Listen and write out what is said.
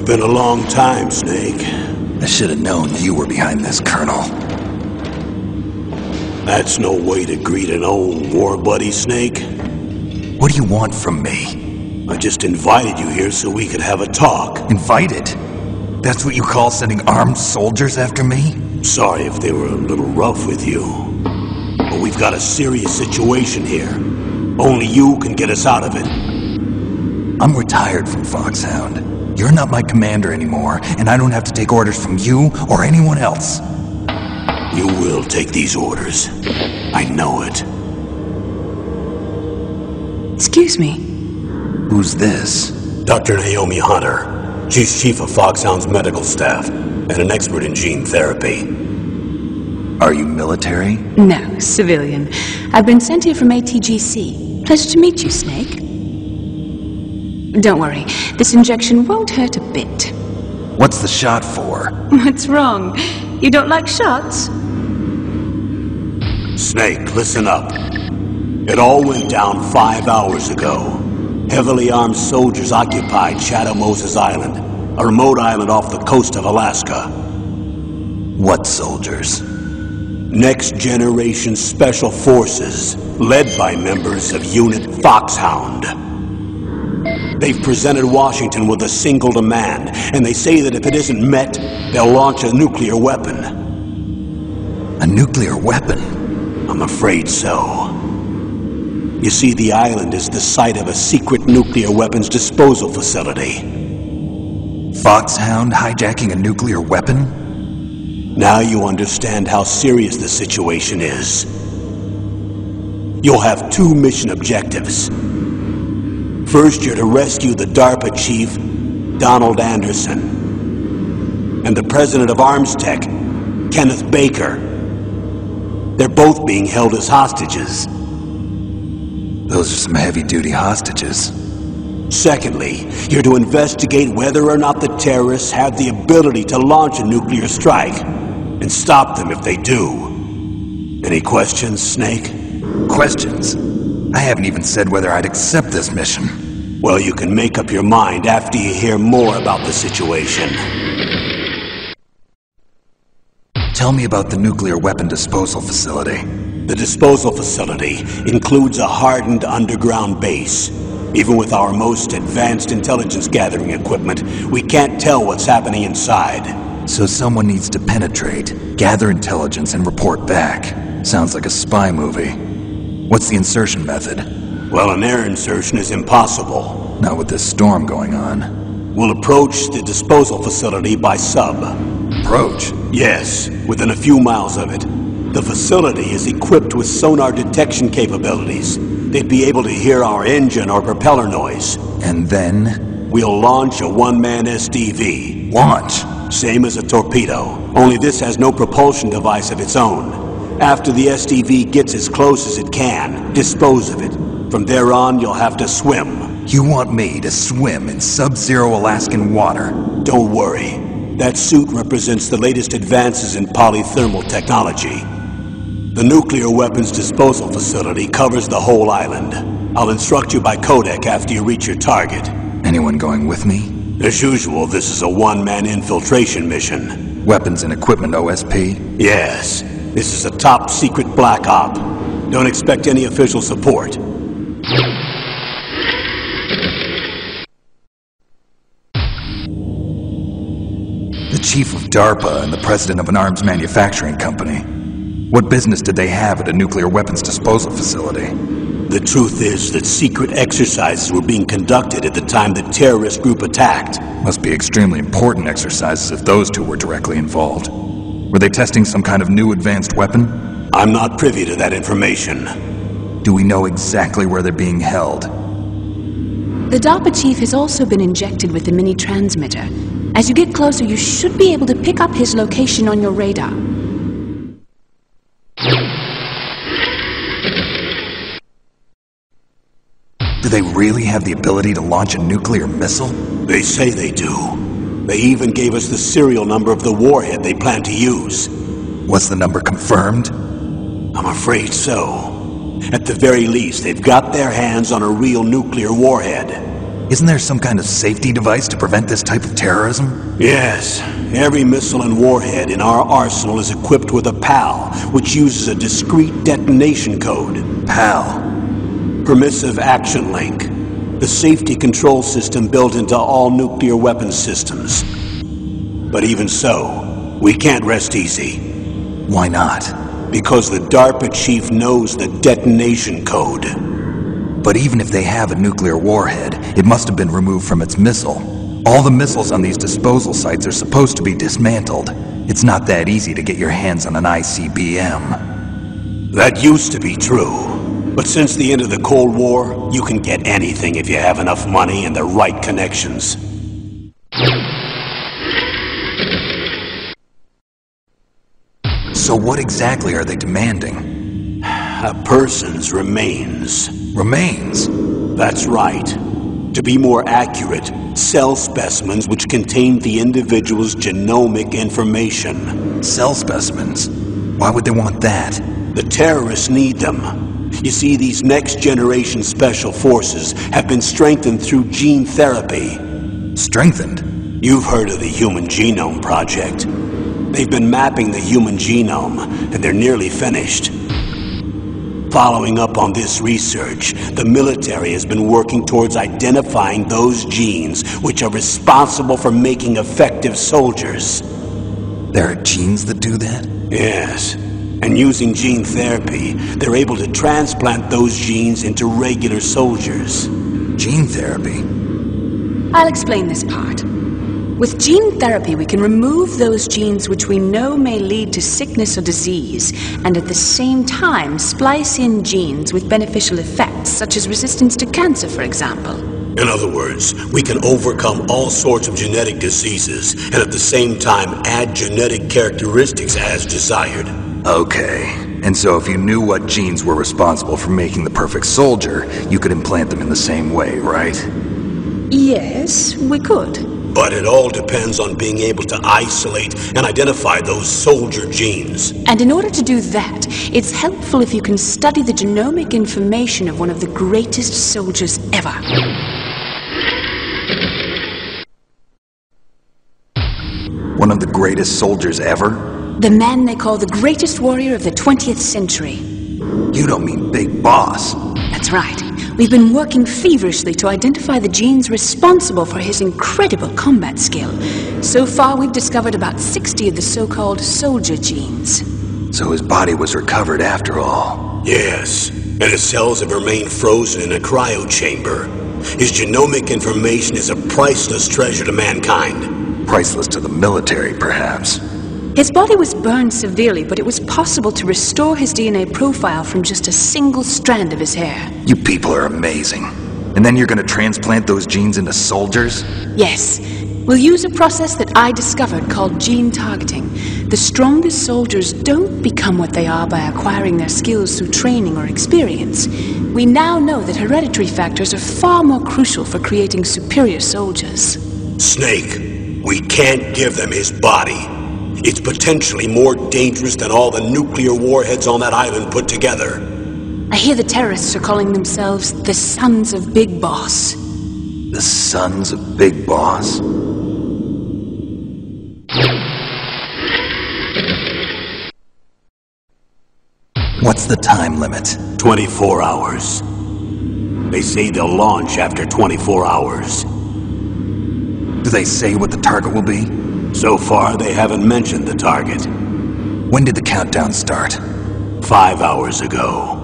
been a long time, Snake. I should have known you were behind this, Colonel. That's no way to greet an old war buddy, Snake. What do you want from me? I just invited you here so we could have a talk. Invited? That's what you call sending armed soldiers after me? Sorry if they were a little rough with you. But we've got a serious situation here. Only you can get us out of it. I'm retired from Foxhound. You're not my commander anymore, and I don't have to take orders from you or anyone else. You will take these orders. I know it. Excuse me. Who's this? Dr. Naomi Hunter. She's chief of Foxhound's medical staff and an expert in gene therapy. Are you military? No, civilian. I've been sent here from ATGC. Pleasure to meet you, Snake. Don't worry, this injection won't hurt a bit. What's the shot for? What's wrong? You don't like shots? Snake, listen up. It all went down 5 hours ago. Heavily armed soldiers occupied Shadow Moses Island, a remote island off the coast of Alaska. What soldiers? Next Generation Special Forces, led by members of Unit Foxhound. They've presented Washington with a single demand, and they say that if it isn't met, they'll launch a nuclear weapon. A nuclear weapon? I'm afraid so. You see, the island is the site of a secret nuclear weapons disposal facility. Foxhound hijacking a nuclear weapon? Now you understand how serious the situation is. You'll have 2 mission objectives. First, you're to rescue the DARPA chief, Donald Anderson, and the president of Arms Tech, Kenneth Baker. They're both being held as hostages. Those are some heavy-duty hostages. Secondly, you're to investigate whether or not the terrorists have the ability to launch a nuclear strike, and stop them if they do. Any questions, Snake? Questions? I haven't even said whether I'd accept this mission. Well, you can make up your mind after you hear more about the situation. Tell me about the nuclear weapon disposal facility. The disposal facility includes a hardened underground base. Even with our most advanced intelligence gathering equipment, we can't tell what's happening inside. So someone needs to penetrate, gather intelligence, and report back. Sounds like a spy movie. What's the insertion method? Well, an air insertion is impossible. Not with this storm going on. We'll approach the disposal facility by sub. Approach? Yes, within a few miles of it. The facility is equipped with sonar detection capabilities. They'd be able to hear our engine or propeller noise. And then? We'll launch a one-man SDV. Launch? Same as a torpedo, only this has no propulsion device of its own. After the SDV gets as close as it can, dispose of it. From there on, you'll have to swim. You want me to swim in sub-zero Alaskan water? Don't worry. That suit represents the latest advances in polythermal technology. The nuclear weapons disposal facility covers the whole island. I'll instruct you by codec after you reach your target. Anyone going with me? As usual, this is a one-man infiltration mission. Weapons and equipment OSP? Yes. This is a top-secret black op. Don't expect any official support. The chief of DARPA and the president of an arms manufacturing company. What business did they have at a nuclear weapons disposal facility? The truth is that secret exercises were being conducted at the time the terrorist group attacked. Must be extremely important exercises if those two were directly involved. Were they testing some kind of new advanced weapon? I'm not privy to that information. Do we know exactly where they're being held? The DARPA chief has also been injected with the mini transmitter. As you get closer, you should be able to pick up his location on your radar. Do they really have the ability to launch a nuclear missile? They say they do. They even gave us the serial number of the warhead they plan to use. Was the number confirmed? I'm afraid so. At the very least, they've got their hands on a real nuclear warhead. isn't there some kind of safety device to prevent this type of terrorism? Yes. Every missile and warhead in our arsenal is equipped with a PAL, which uses a discrete detonation code. PAL. Permissive Action Link. The safety control system built into all nuclear weapons systems. But even so, we can't rest easy. Why not? Because the DARPA chief knows the detonation code. But even if they have a nuclear warhead, it must have been removed from its missile. All the missiles on these disposal sites are supposed to be dismantled. It's not that easy to get your hands on an ICBM. That used to be true. But since the end of the Cold War, you can get anything if you have enough money and the right connections. So what exactly are they demanding? A person's remains. Remains? That's right. To be more accurate, cell specimens which contain the individual's genomic information. Cell specimens? Why would they want that? The terrorists need them. You see, these next-generation special forces have been strengthened through gene therapy. Strengthened? You've heard of the Human Genome Project. They've been mapping the human genome, and they're nearly finished. Following up on this research, the military has been working towards identifying those genes which are responsible for making effective soldiers. There are genes that do that? Yes. And using gene therapy, they're able to transplant those genes into regular soldiers. Gene therapy? I'll explain this part. With gene therapy, we can remove those genes which we know may lead to sickness or disease, and at the same time splice in genes with beneficial effects, such as resistance to cancer, for example. In other words, we can overcome all sorts of genetic diseases, and at the same time add genetic characteristics as desired. Okay. And so if you knew what genes were responsible for making the perfect soldier, you could implant them in the same way, right? Yes, we could. But it all depends on being able to isolate and identify those soldier genes. And in order to do that, it's helpful if you can study the genomic information of one of the greatest soldiers ever. One of the greatest soldiers ever? The man they call the greatest warrior of the 20th century. You don't mean Big Boss. That's right. We've been working feverishly to identify the genes responsible for his incredible combat skill. So far, we've discovered about 60 of the so-called soldier genes. So his body was recovered after all. Yes, and his cells have remained frozen in a cryo chamber. His genomic information is a priceless treasure to mankind. Priceless to the military, perhaps. His body was burned severely, but it was possible to restore his DNA profile from just a single strand of his hair. You people are amazing. And then you're gonna transplant those genes into soldiers? Yes. We'll use a process that I discovered called gene targeting. The strongest soldiers don't become what they are by acquiring their skills through training or experience. We now know that hereditary factors are far more crucial for creating superior soldiers. Snake, we can't give them his body. It's potentially more dangerous than all the nuclear warheads on that island put together. I hear the terrorists are calling themselves the Sons of Big Boss. The Sons of Big Boss? What's the time limit? 24 hours. They say they'll launch after 24 hours. Do they say what the target will be? So far, they haven't mentioned the target. When did the countdown start? 5 hours ago.